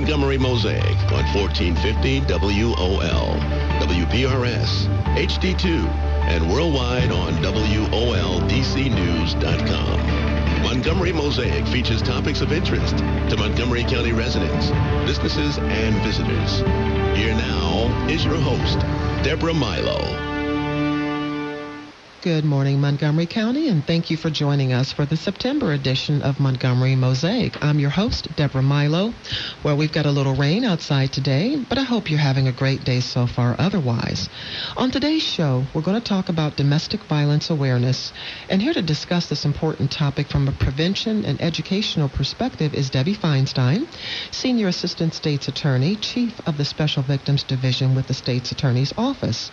Montgomery Mosaic on 1450 WOL, WPRS, HD2, and worldwide on WOLDCnews.com. Montgomery Mosaic features topics of interest to Montgomery County residents, businesses, and visitors. Here now is your host, Deborah Milo. Good morning, Montgomery County, and thank you for joining us for the September edition of Montgomery Mosaic. I'm your host, Deborah Milo. Well, we've got a little rain outside today, but I hope you're having a great day so far otherwise. On today's show, we're going to talk about domestic violence awareness, and here to discuss this important topic from a prevention and educational perspective is Debbie Feinstein, Senior Assistant State's Attorney, Chief of the Special Victims Division with the State's Attorney's Office.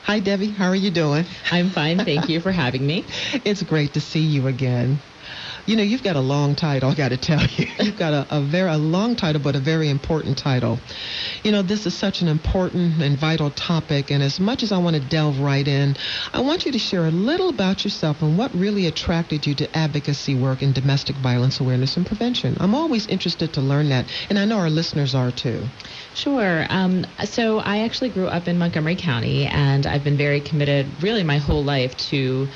Hi, Debbie. How are you doing? I'm fine. Thank you for having me. It's great to see you again. You know, you've got a long title, I got to tell you. You've got a very long title, but a very important title. You know, this is such an important and vital topic, and as much as I want to delve right in, I want you to share a little about yourself and what really attracted you to advocacy work in domestic violence awareness and prevention. I'm always interested to learn that, and I know our listeners are too. Sure. So I actually grew up in Montgomery County, and I've been very committed really my whole life to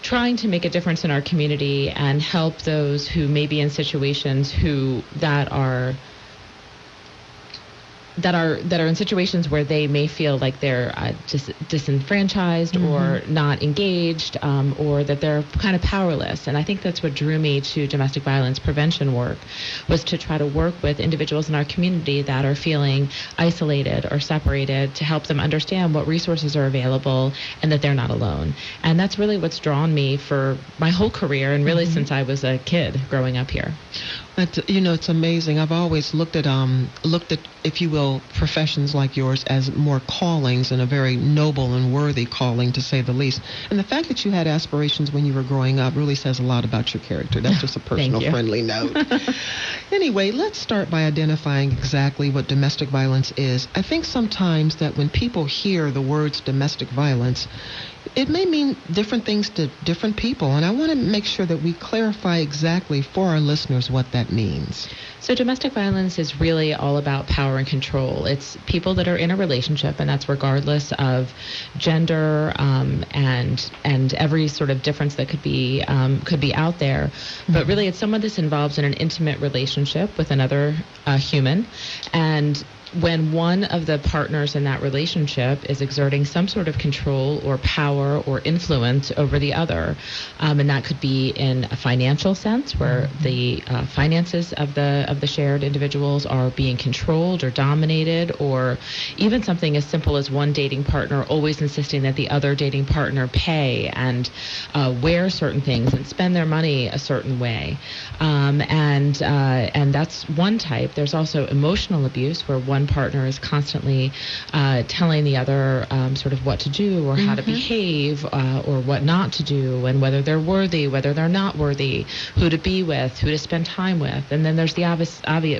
trying to make a difference in our community and help those who may be in situations that are in situations where they may feel like they're disenfranchised or not engaged, or that they're kind of powerless. And I think that's what drew me to domestic violence prevention work, was to try to work with individuals in our community that are feeling isolated or separated, to help them understand what resources are available and that they're not alone. And that's really what's drawn me for my whole career, and really since I was a kid growing up here. You know, it's amazing. I've always looked at, if you will, professions like yours as more callings, and a very noble and worthy calling, to say the least. And the fact that you had aspirations when you were growing up really says a lot about your character. That's just a personal, friendly note. Anyway, let's start by identifying exactly what domestic violence is. I think sometimes that when people hear the words domestic violence, it may mean different things to different people, and I want to make sure that we clarify exactly for our listeners what that means. So domestic violence is really all about power and control. It's people that are in a relationship, and that's regardless of gender and every sort of difference that could be out there. But really, it's someone that's involved in an intimate relationship with another human, and when one of the partners in that relationship is exerting some sort of control or power or influence over the other, and that could be in a financial sense, where the finances of the shared individuals are being controlled or dominated, or even something as simple as one dating partner always insisting that the other dating partner pay and wear certain things and spend their money a certain way, and that's one type. There's also emotional abuse, where one partner is constantly telling the other sort of what to do or how to behave, or what not to do, and whether they're worthy, whether they're not worthy, who to be with, who to spend time with. And then there's the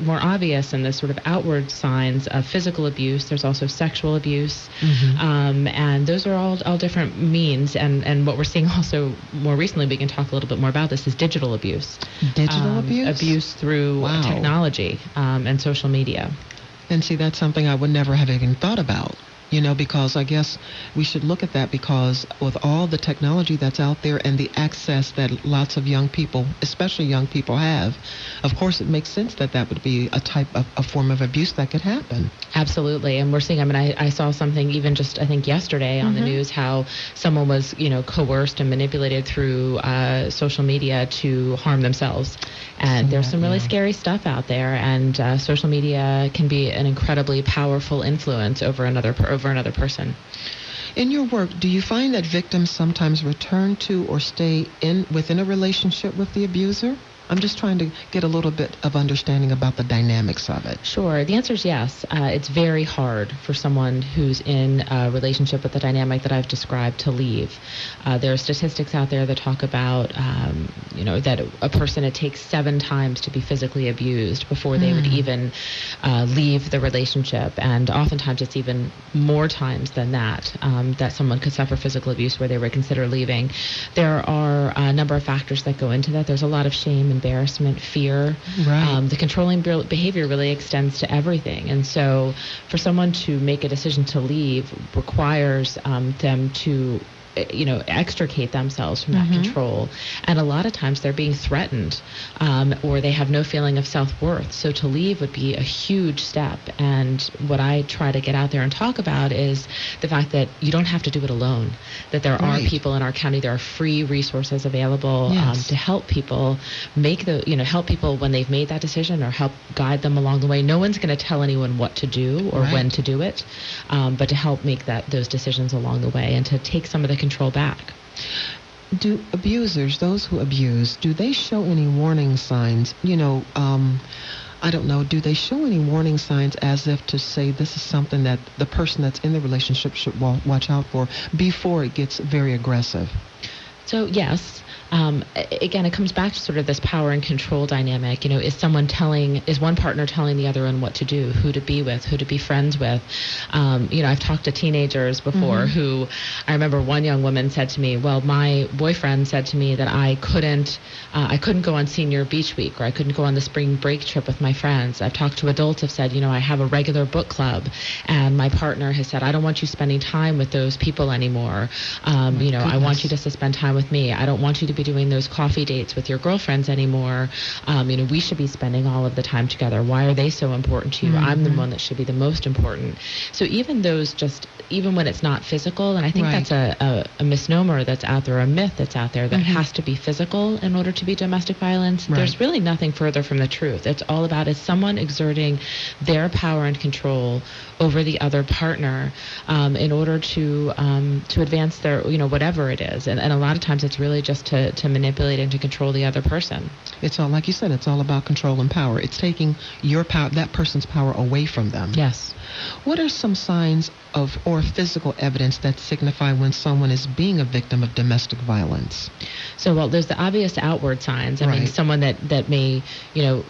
more obvious and the sort of outward signs of physical abuse. There's also sexual abuse, and those are all different means. And what we're seeing also more recently, we can talk a little bit more about this, is digital abuse. Digital abuse? Abuse through technology and social media. And see, that's something I would never have even thought about, you know, because I guess we should look at that, because with all the technology that's out there and the access that lots of young people, especially young people, have, of course it makes sense that that would be a type of a form of abuse that could happen. Absolutely. And we're seeing, I saw something even just, I think yesterday on the news, how someone was, coerced and manipulated through social media to harm themselves. And there's some really scary stuff out there, and social media can be an incredibly powerful influence over another person. In your work, do you find that victims sometimes return to or stay within a relationship with the abuser? I'm just trying to get a little bit of understanding about the dynamics of it. Sure. The answer is yes. It's very hard for someone who's in a relationship with the dynamic that I've described to leave. There are statistics out there that talk about, that a person, it takes 7 times to be physically abused before they would even leave the relationship. And oftentimes it's even more times than that, that someone could suffer physical abuse where they would consider leaving. There are a number of factors that go into that. There's a lot of shame, embarrassment, fear. Right. The controlling behavior really extends to everything. And so for someone to make a decision to leave requires them to extricate themselves from that control. And a lot of times they're being threatened, or they have no feeling of self-worth. So to leave would be a huge step. And what I try to get out there and talk about is the fact that you don't have to do it alone, that there are people in our county, there are free resources available to help people help people when they've made that decision, or help guide them along the way. No one's going to tell anyone what to do or when to do it, but to help make those decisions along the way and to take some of the control back. Do abusers, those who abuse, do they show any warning signs? I don't know, do they show any warning signs as if to say this is something that the person that's in the relationship should watch out for before it gets very aggressive? So yes. Again, it comes back to sort of this power and control dynamic. Is one partner telling the other one what to do, who to be with, who to be friends with? I've talked to teenagers before who, I remember one young woman said to me, well, my boyfriend said to me that I couldn't go on senior beach week, or I couldn't go on the spring break trip with my friends. I've talked to adults who've said, I have a regular book club, and my partner has said, I don't want you spending time with those people anymore. I want you to spend time with me. I don't want you to be doing those coffee dates with your girlfriends anymore. We should be spending all of the time together. Why are they so important to you? I'm the one that should be the most important. So even when it's not physical, and I think that's a misnomer that's out there, a myth that's out there, that it has to be physical in order to be domestic violence. There's really nothing further from the truth. It's all about is someone exerting their power and control over the other partner in order to advance their, whatever it is. And a lot of times it's really just to manipulate and to control the other person. It's all, like you said, it's all about control and power. It's taking your power, that person's power, away from them. Yes. What are some signs or physical evidence that signify when someone is being a victim of domestic violence? So, there's the obvious outward signs. I mean, someone that may,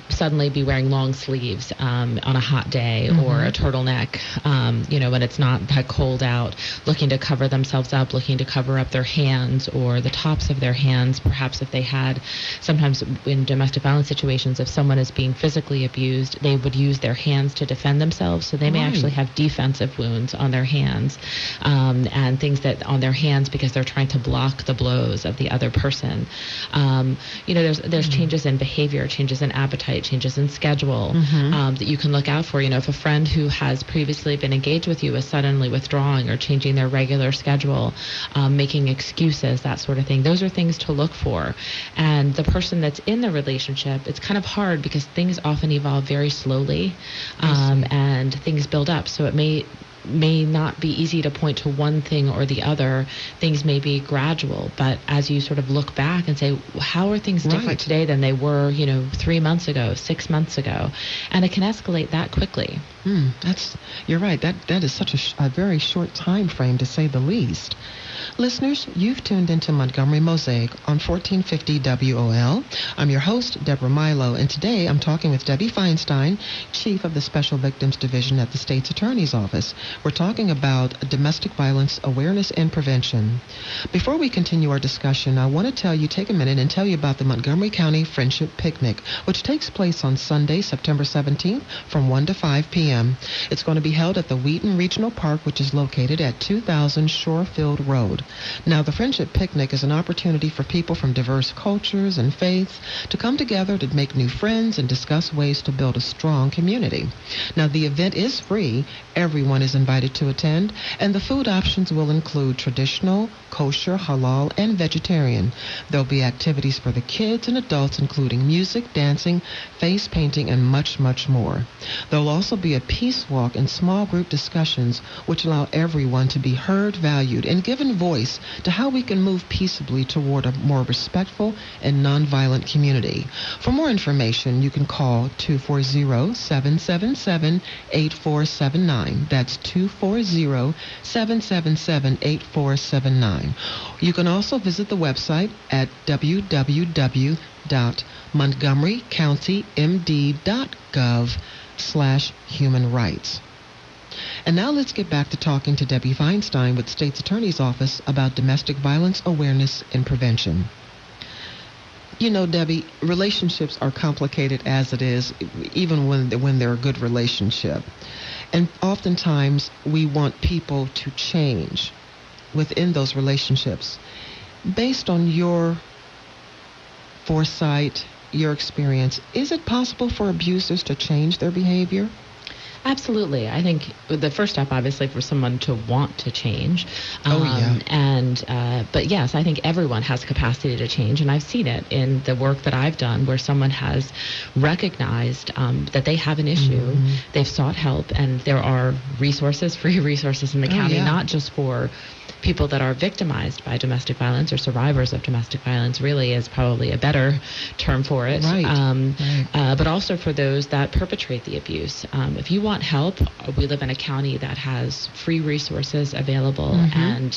suddenly be wearing long sleeves on a hot day, or a turtleneck, when it's not that cold out, looking to cover themselves up, looking to cover up their hands or the tops of their hands. Perhaps if they had, sometimes in domestic violence situations, if someone is being physically abused, they would use their hands to defend themselves. So they may actually have defensive wounds on their hands, and things that on their hands because they're trying to block the blows of the other person. There's changes in behavior, changes in appetite, changes in schedule that you can look out for. If a friend who has previously been engaged with you is suddenly withdrawing or changing their regular schedule, making excuses, that sort of thing. Those are things to look for. And the person that's in the relationship, it's kind of hard because things often evolve very slowly, and things build up. So it may not be easy to point to one thing or the other. Things may be gradual, but as you sort of look back and say, how are things different today than they were, 3 months ago, 6 months ago? And it can escalate that quickly. You're right. That is such a very short time frame, to say the least. Listeners, you've tuned into Montgomery Mosaic on 1450 WOL. I'm your host, Deborah Milo, and today I'm talking with Debbie Feinstein, Chief of the Special Victims Division at the State's Attorney's Office. We're talking about domestic violence awareness and prevention. Before we continue our discussion, I want to take a minute and tell you about the Montgomery County Friendship Picnic, which takes place on Sunday, September 17th from 1 to 5 p.m. It's going to be held at the Wheaton Regional Park, which is located at 2000 Shorefield Road. Now, the Friendship Picnic is an opportunity for people from diverse cultures and faiths to come together to make new friends and discuss ways to build a strong community. Now, the event is free. Everyone is invited to attend, and the food options will include traditional, kosher, halal, and vegetarian. There'll be activities for the kids and adults, including music, dancing, face painting, and much, much more. There'll also be a peace walk and small group discussions which allow everyone to be heard, valued, and given voice to how we can move peaceably toward a more respectful and nonviolent community. For more information, you can call 240-777-8479. That's 240-777-8479. You can also visit the website at www.montgomerycountymd.gov human rights. And now let's get back to talking to Debbie Feinstein with State's Attorney's Office about domestic violence awareness and prevention. You know, Debbie, relationships are complicated as it is, even when they're a good relationship. And oftentimes we want people to change within those relationships. Based on your foresight, your experience, is it possible for abusers to change their behavior? Absolutely. I think the first step, obviously, for someone to want to change. But yes, I think everyone has capacity to change, and I've seen it in the work that I've done where someone has recognized that they have an issue, they've sought help, and there are resources, free resources in the county, not just for people that are victimized by domestic violence or survivors of domestic violence, really is probably a better term for it. But also for those that perpetrate the abuse. If you want help, we live in a county that has free resources available. And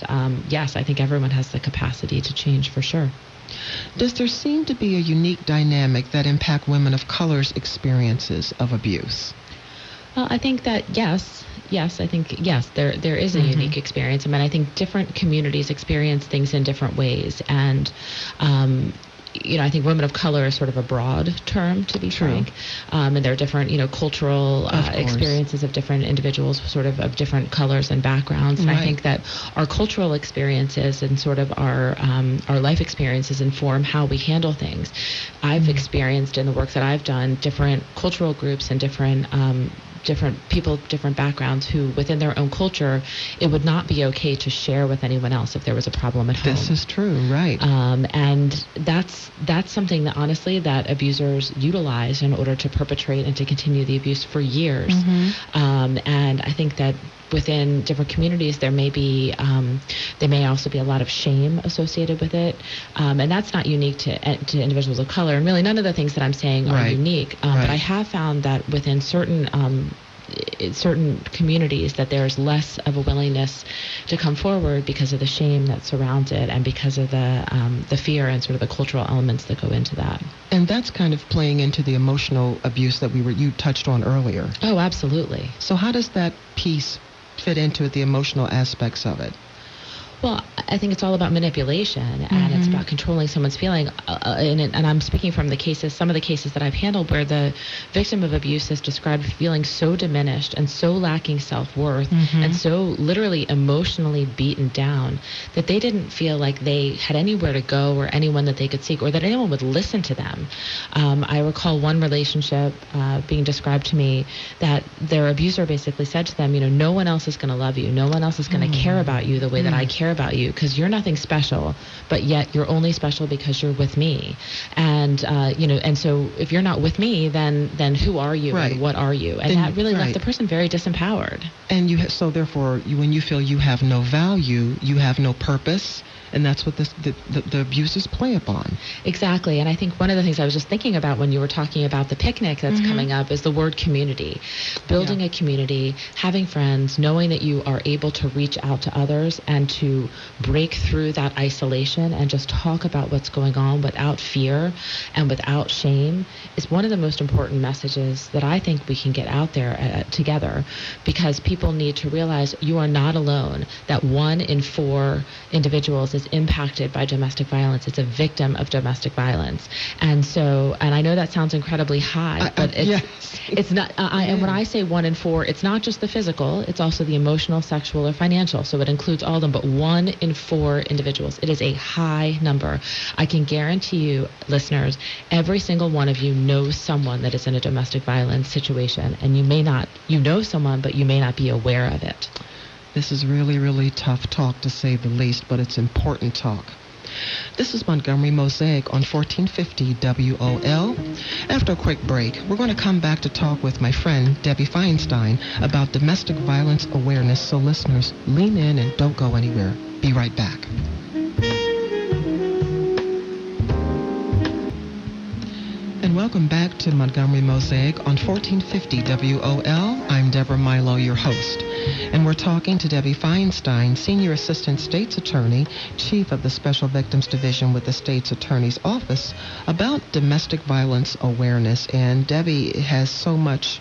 yes, I think everyone has the capacity to change for sure. Does there seem to be a unique dynamic that impact women of color's experiences of abuse? Well, I think that yes, there is a unique experience. I mean, I think different communities experience things in different ways, and I think women of color is sort of a broad term, to be frank, and there are different, cultural experiences of different individuals, sort of different colors and backgrounds. And I think that our cultural experiences and sort of our life experiences inform how we handle things. I've experienced in the work that I've done different cultural groups and different people, different backgrounds, who within their own culture, it would not be okay to share with anyone else if there was a problem at home. This is true, right. And that's something that honestly that abusers utilize in order to perpetrate and to continue the abuse for years. And I think that within different communities, there may also be a lot of shame associated with it, and that's not unique to individuals of color. And really, none of the things that I'm saying are unique. But I have found that within certain communities, that there's less of a willingness to come forward because of the shame that surrounds it, and because of the fear and sort of the cultural elements that go into that. And that's kind of playing into the emotional abuse that you touched on earlier. Oh, absolutely. So how does that piece fit into the emotional aspects of it? Well, I think it's all about manipulation, and it's about controlling someone's feeling. And I'm speaking from some of the cases that I've handled where the victim of abuse is described feeling so diminished and so lacking self-worth and so literally emotionally beaten down that they didn't feel like they had anywhere to go or anyone that they could seek or that anyone would listen to them. I recall one relationship being described to me that their abuser basically said to them, no one else is going to love you. No one else is going to care about you the way that I care about you, because you're nothing special, but yet you're only special because you're with me. And and so if you're not with me, then who are you and what are you? And that really left the person very disempowered. And so therefore, when you feel you have no value, you have no purpose, and that's what the abusers play upon. Exactly. And I think one of the things I was just thinking about when you were talking about the picnic that's coming up is the word community. Building a community, having friends, knowing that you are able to reach out to others and to break through that isolation and just talk about what's going on without fear and without shame is one of the most important messages that I think we can get out there together, because people need to realize you are not alone, that 1 in 4 individuals is impacted by domestic violence. It's a victim of domestic violence. And I know that sounds incredibly high, but it's not. And when I say 1 in 4, it's not just the physical, it's also the emotional, sexual, or financial. So it includes all of them, but 1 in 4 individuals. It is a high number. I can guarantee you, listeners, every single one of you knows someone that is in a domestic violence situation, and you know someone, but you may not be aware of it. This is really, really tough talk, to say the least, but it's important talk. This is Montgomery Mosaic on 1450 WOL. After a quick break, we're going to come back to talk with my friend Debbie Feinstein about domestic violence awareness. So listeners, lean in and don't go anywhere. Be right back. And welcome back to Montgomery Mosaic on 1450 WOL. I'm Deborah Milo, your host. And we're talking to Debbie Feinstein, Senior Assistant State's Attorney, Chief of the Special Victims Division with the State's Attorney's Office, about domestic violence awareness. And Debbie has so much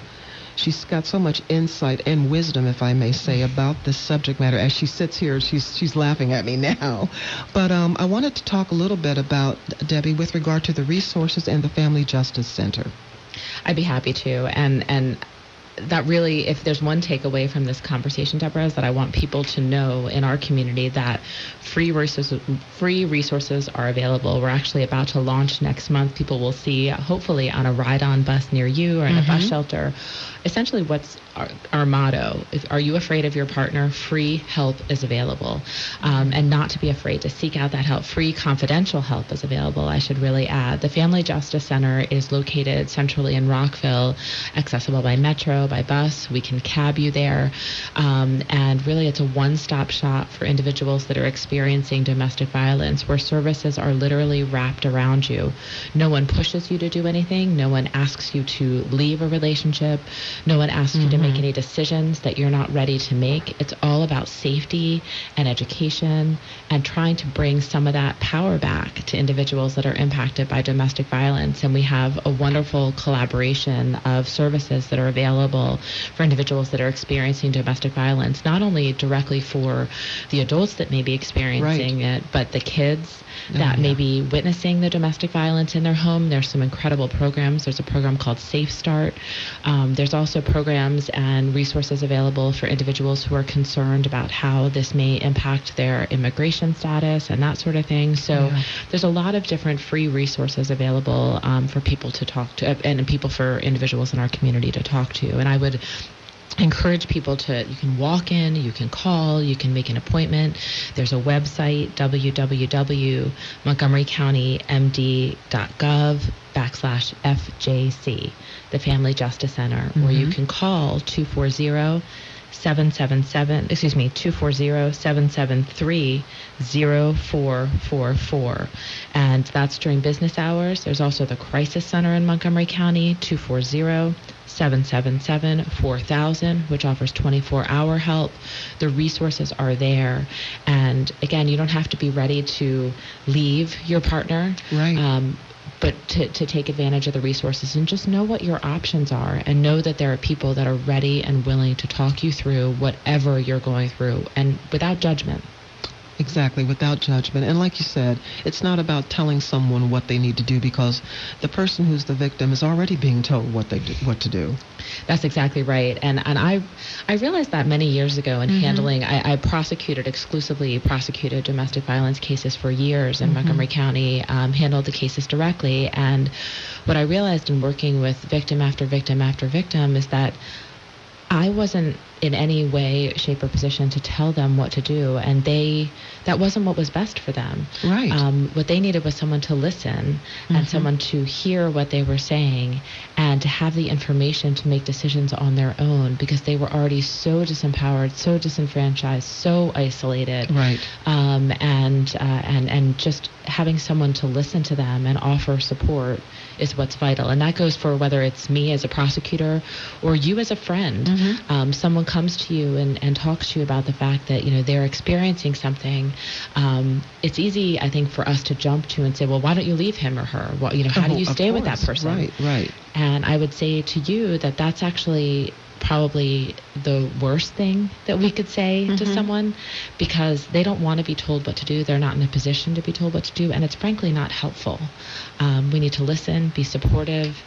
she's got so much insight and wisdom, if I may say, about this subject matter. As she sits here, she's laughing at me now. But I wanted to talk a little bit about, Debbie, with regard to the resources and the Family Justice Center. I'd be happy to. And that really, if there's one takeaway from this conversation, Deborah, is that I want people to know in our community that free resources are available. We're actually about to launch next month. People will see, hopefully, on a ride-on bus near you or in a bus shelter, essentially what's our motto. Are you afraid of your partner? Free help is available. And not to be afraid to seek out that help. Free confidential help is available, I should really add. The Family Justice Center is located centrally in Rockville, accessible by metro, by bus. We can cab you there. And really it's a one-stop shop for individuals that are experiencing domestic violence, where services are literally wrapped around you. No one pushes you to do anything. No one asks you to leave a relationship. No one asks you to make any decisions that you're not ready to make. It's all about safety and education and trying to bring some of that power back to individuals that are impacted by domestic violence. And we have a wonderful collaboration of services that are available for individuals that are experiencing domestic violence, not only directly for the adults that may be experiencing it, but the kids that may be witnessing the domestic violence in their home. There's some incredible programs. There's a program called Safe Start. There's also programs and resources available for individuals who are concerned about how this may impact their immigration status and that sort of thing. So there's a lot of different free resources available for people to talk to, and for individuals in our community to talk to. And I would encourage people you can walk in, you can call, you can make an appointment. There's a website, www.montgomerycounty.md.gov/FJC, the Family Justice Center, where you can call 240-773-0444. And that's during business hours. There's also the Crisis Center in Montgomery County, 240-777-4000, which offers 24-hour help. The resources are there. And again, you don't have to be ready to leave your partner. Right. But to take advantage of the resources and just know what your options are, and know that there are people that are ready and willing to talk you through whatever you're going through, and without judgment. Exactly, without judgment. And like you said, it's not about telling someone what they need to do, because the person who's the victim is already being told what to do. That's exactly right. And I realized that many years ago in handling, I exclusively prosecuted domestic violence cases for years in Montgomery County, handled the cases directly. And what I realized in working with victim after victim after victim is that I wasn't in any way, shape, or position to tell them what to do, and that wasn't what was best for them. Right. What they needed was someone to listen and someone to hear what they were saying and to have the information to make decisions on their own, because they were already so disempowered, so disenfranchised, so isolated. Right. And just having someone to listen to them and offer support is what's vital. And that goes for whether it's me as a prosecutor or you as a friend. Someone comes to you and talks to you about the fact that, they're experiencing something. It's easy, I think, for us to jump to and say, well, why don't you leave him or her? Well, how do you stay with that person? Right. And I would say to you that that's actually probably the worst thing that we could say to someone, because they don't want to be told what to do. They're not in a position to be told what to do, and it's frankly not helpful. We need to listen, be supportive,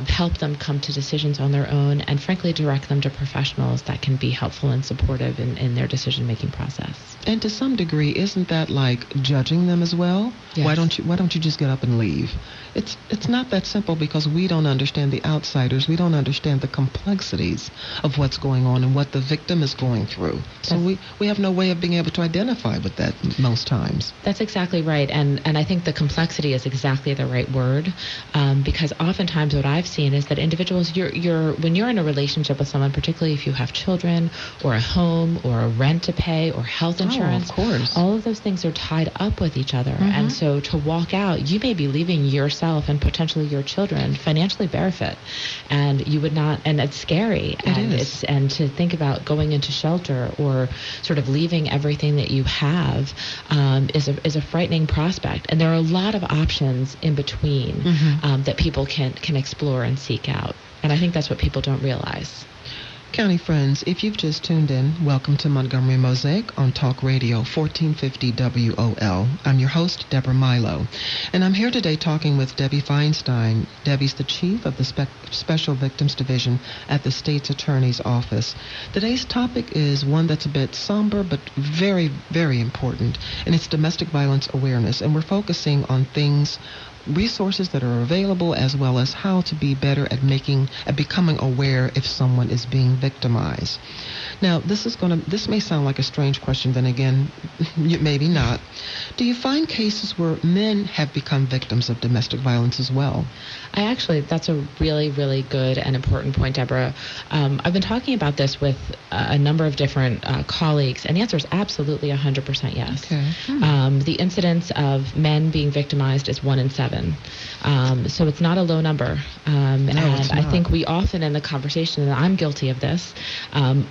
help them come to decisions on their own, and frankly direct them to professionals that can be helpful and supportive in their decision-making process. And to some degree, isn't that like judging them as well? Yes. Why don't you just get up and leave? It's not that simple, because we don't understand the outsiders. We don't understand the complexities of what's going on and what the victim is going through. So we have no way of being able to identify with that most times. That's exactly right. And I think the complexity is exactly the right word, because oftentimes what I've seen is that individuals, when you're in a relationship with someone, particularly if you have children or a home or a rent to pay or health insurance, of course, all of those things are tied up with each other. And so to walk out, you may be leaving yourself and potentially your children financially barefoot, and you would not, and it's scary. And to think about going into shelter or sort of leaving everything that you have is a frightening prospect. And there are a lot of options in between that people can explore and seek out. And I think that's what people don't realize. County friends, if you've just tuned in, welcome to Montgomery Mosaic on Talk Radio 1450 WOL. I'm your host, Deborah Milo, and I'm here today talking with Debbie Feinstein. Debbie's the chief of the Special Victims Division at the State's Attorney's Office. Today's topic is one that's a bit somber, but very, very important, and it's domestic violence awareness, and we're focusing on resources that are available, as well as how to be better at becoming aware if someone is being victimized. Now, this may sound like a strange question, then again, maybe not. Do you find cases where men have become victims of domestic violence as well? That's a really, really good and important point, Deborah. I've been talking about this with a number of different colleagues, and the answer is absolutely 100% yes. Okay. The incidence of men being victimized is 1 in 7. So it's not a low number. No, and it's not. I think we often in the conversation, and I'm guilty of this,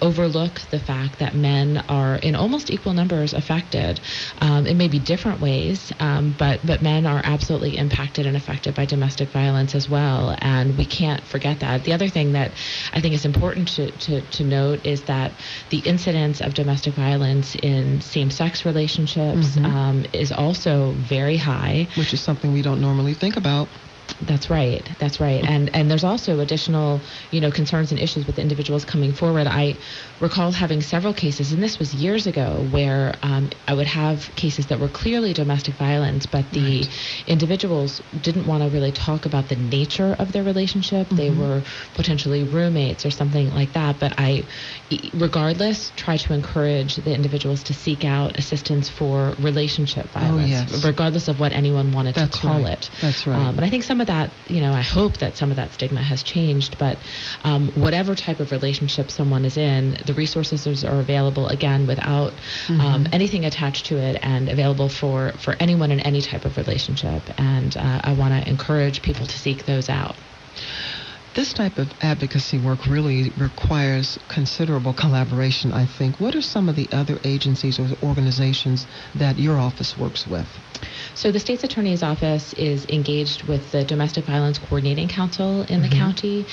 overlook the fact that men are in almost equal numbers affected. It may be different ways, but men are absolutely impacted and affected by domestic violence as well, and we can't forget that. The other thing that I think is important to note is that the incidence of domestic violence in same-sex relationships is also very high. Which is something we don't normally think about. That's right. And there's also additional, concerns and issues with individuals coming forward. I recall having several cases, and this was years ago, where I would have cases that were clearly domestic violence, but the individuals didn't want to really talk about the nature of their relationship. They were potentially roommates or something like that. But I, regardless, try to encourage the individuals to seek out assistance for relationship violence, regardless of what anyone wanted to call it. That's right. But I think some of that, I hope that some of that stigma has changed, but whatever type of relationship someone is in, the resources are available, again, without anything attached to it, and available for anyone in any type of relationship. And I want to encourage people to seek those out. This type of advocacy work really requires considerable collaboration, I think. What are some of the other agencies or organizations that your office works with? So the State's Attorney's Office is engaged with the Domestic Violence Coordinating Council in the county,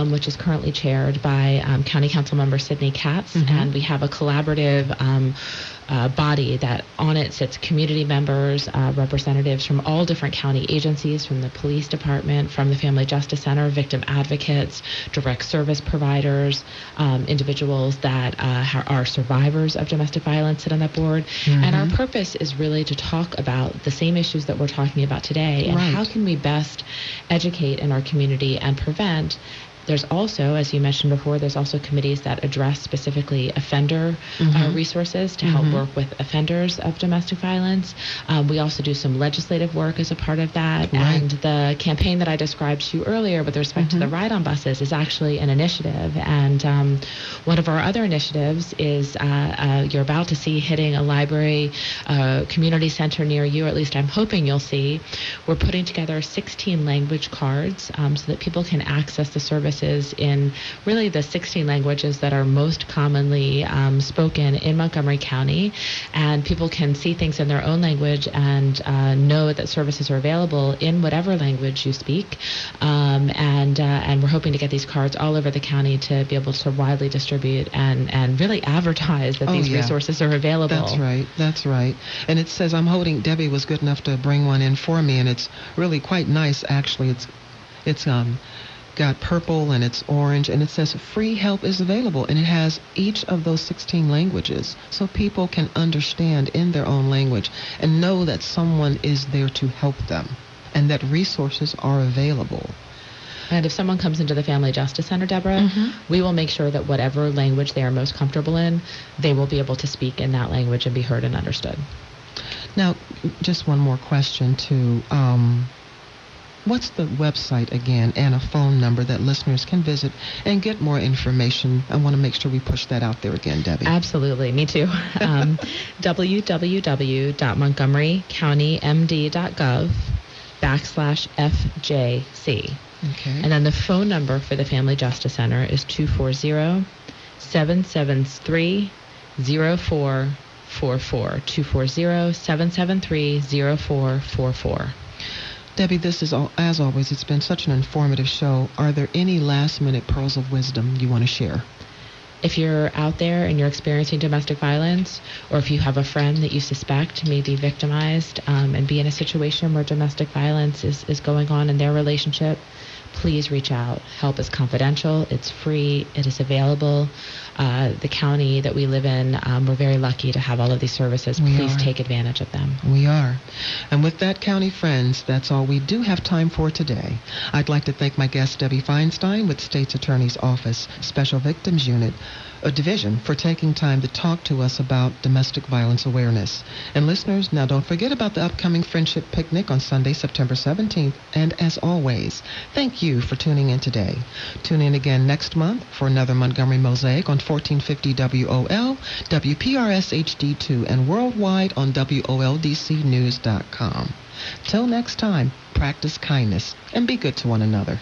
which is currently chaired by County Council Member Sydney Katz, and we have a collaborative body that on it sits community members, representatives from all different county agencies, from the police department, from the Family Justice Center, victim advocates, direct service providers, individuals that are survivors of domestic violence sit on that board. And our purpose is really to talk about the same issues that we're talking about today, and how can we best educate in our community and prevent. There's also, as you mentioned before, there's also committees that address specifically offender resources to help work with offenders of domestic violence. We also do some legislative work as a part of that. And the campaign that I described to you earlier with respect to the ride-on buses is actually an initiative. And one of our other initiatives is you're about to see hitting a library, community center near you, or at least I'm hoping you'll see. We're putting together 16 language cards so that people can access the service in really the 16 languages that are most commonly spoken in Montgomery County, and people can see things in their own language and know that services are available in whatever language you speak. And we're hoping to get these cards all over the county to be able to widely distribute and really advertise that these resources are available. That's right. And it says, Debbie was good enough to bring one in for me, and it's really quite nice, actually. It's got purple and it's orange, and it says free help is available, and it has each of those 16 languages so people can understand in their own language and know that someone is there to help them and that resources are available. And if someone comes into the Family Justice Center, Deborah, we will make sure that whatever language they are most comfortable in, they will be able to speak in that language and be heard and understood. Now, just one more question too. What's the website again and a phone number that listeners can visit and get more information? I want to make sure we push that out there again, Debbie. Absolutely. Me too. www.montgomerycountymd.gov/FJC. Okay. And then the phone number for the Family Justice Center is 240-773-0444. 240-773-0444. Debbie, this is, as always, it's been such an informative show. Are there any last-minute pearls of wisdom you want to share? if you're out there and you're experiencing domestic violence, or if you have a friend that you suspect may be victimized and be in a situation where domestic violence is going on in their relationship, please reach out. Help is confidential. It's free. It is available. The county that we live in, we're very lucky to have all of these services. Please take advantage of them. We are. And with that, county friends, that's all we do have time for today. I'd like to thank my guest, Debbie Feinstein with State's Attorney's Office, Special Victims Unit, a division, for taking time to talk to us about domestic violence awareness. And listeners, now don't forget about the upcoming Friendship Picnic on Sunday, September 17th. And as always, thank you for tuning in today. Tune in again next month for another Montgomery Mosaic on 1450 WOL, WPRS HD2, and worldwide on WOLDCnews.com. Till next time, practice kindness and be good to one another.